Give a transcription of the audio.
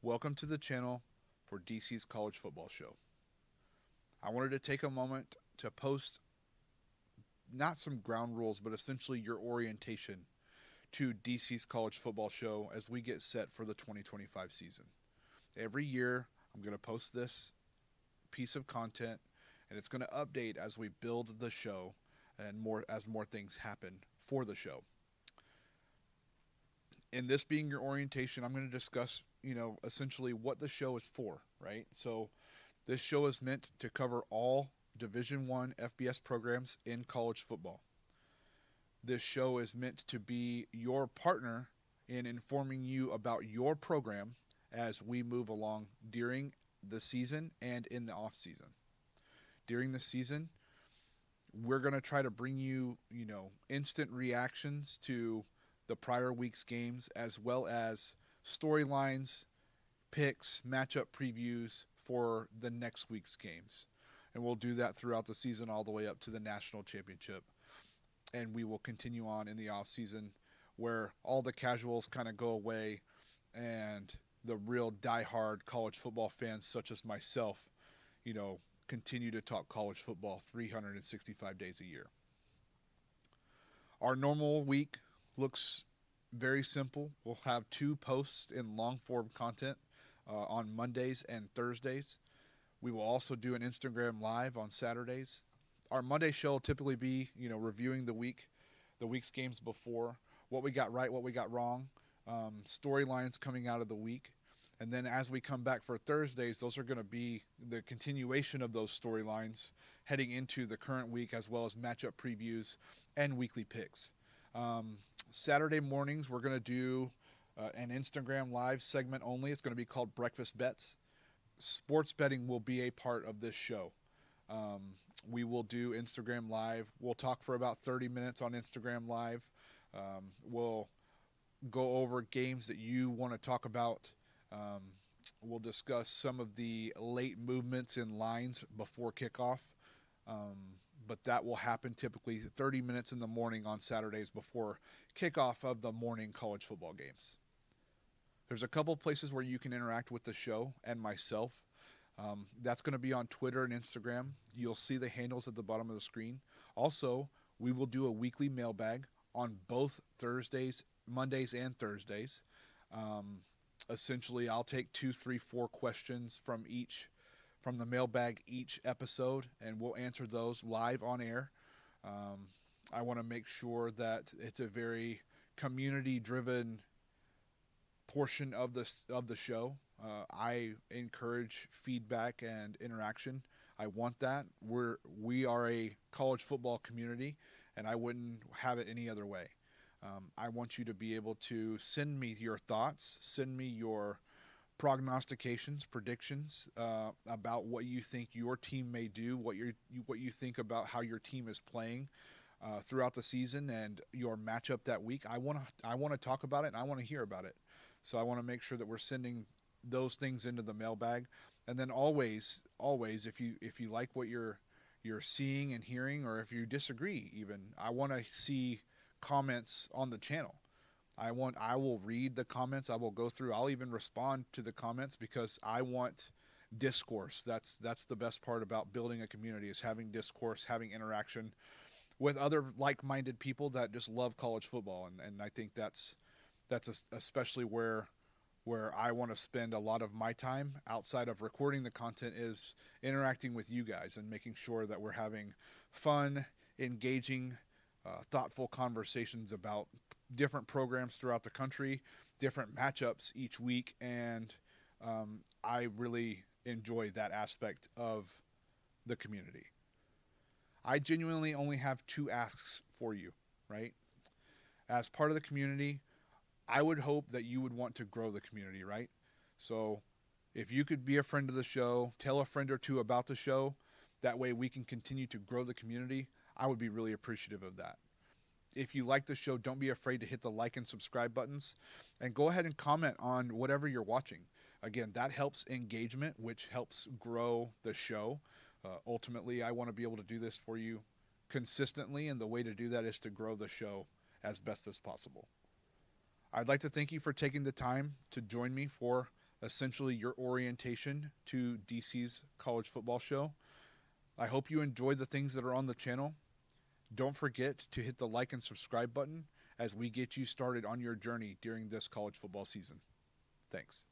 Welcome to the channel for DC's College Football Show. I wanted to take a moment to post not some ground rules, but essentially your orientation to DC's College Football Show as we get set for the 2025 season. Every year, I'm going to post this piece of content, and it's going to update as we build the show and more things happen for the show. In this being your orientation, I'm going to discuss, essentially what the show is for, right? So this show is meant to cover all Division I FBS programs in college football. This show is meant to be your partner in informing you about your program as we move along during the season and in the off season. During the season, we're going to try to bring you, instant reactions to the prior week's games, as well as storylines, picks, matchup previews for the next week's games. And we'll do that throughout the season all the way up to the national championship. And we will continue on in the off season where all the casuals kind of go away and the real diehard college football fans such as myself, continue to talk college football 365 days a year. Our normal week looks very simple. We'll have 2 posts in long form content on Mondays and Thursdays. We will also do an Instagram live on Saturdays. Our Monday show will typically be, reviewing the week's games before, what we got right, what we got wrong, storylines coming out of the week. And then as we come back for Thursdays, those are going to be the continuation of those storylines heading into the current week, as well as matchup previews and weekly picks. Saturday mornings, we're going to do an Instagram live segment only. It's going to be called Breakfast Bets. Sports betting will be a part of this show. We will do Instagram live. We'll talk for about 30 minutes on Instagram live. We'll go over games that you want to talk about. We'll discuss some of the late movements in lines before kickoff. But that will happen typically 30 minutes in the morning on Saturdays before kickoff of the morning college football games. There's a couple places where you can interact with the show and myself. That's going to be on Twitter and Instagram. You'll see the handles at the bottom of the screen. Also, we will do a weekly mailbag on both Mondays and Thursdays. Essentially, I'll take 2, 3, 4 questions from the mailbag each episode, and we'll answer those live on air. I want to make sure that it's a very community-driven portion of the show. I encourage feedback and interaction. I want that. We are a college football community, and I wouldn't have it any other way. I want you to be able to send me your thoughts, send me your prognostications, predictions about what you think your team may do, what you think about how your team is playing throughout the season and your matchup that week. I want to talk about it, and I want to hear about it. So I want to make sure that we're sending those things into the mailbag. And then always, if you like what you're seeing and hearing, or if you disagree even, I want to see comments on the channel. I will read the comments. I will go through. I'll even respond to the comments because I want discourse. That's the best part about building a community, is having discourse, having interaction with other like-minded people that just love college football. And I think that's especially where I want to spend a lot of my time outside of recording the content, is interacting with you guys and making sure that we're having fun, engaging, thoughtful conversations about different programs throughout the country, different matchups each week, and I really enjoy that aspect of the community. I genuinely only have 2 asks for you, right? As part of the community, I would hope that you would want to grow the community, right? So if you could be a friend of the show, tell a friend or 2 about the show, that way we can continue to grow the community, I would be really appreciative of that. If you like the show, don't be afraid to hit the like and subscribe buttons, and go ahead and comment on whatever you're watching. Again, that helps engagement, which helps grow the show. Ultimately, I want to be able to do this for you consistently, and the way to do that is to grow the show as best as possible. I'd like to thank you for taking the time to join me for essentially your orientation to DC's college football show. I hope you enjoy the things that are on the channel. Don't forget to hit the like and subscribe button as we get you started on your journey during this college football season. Thanks.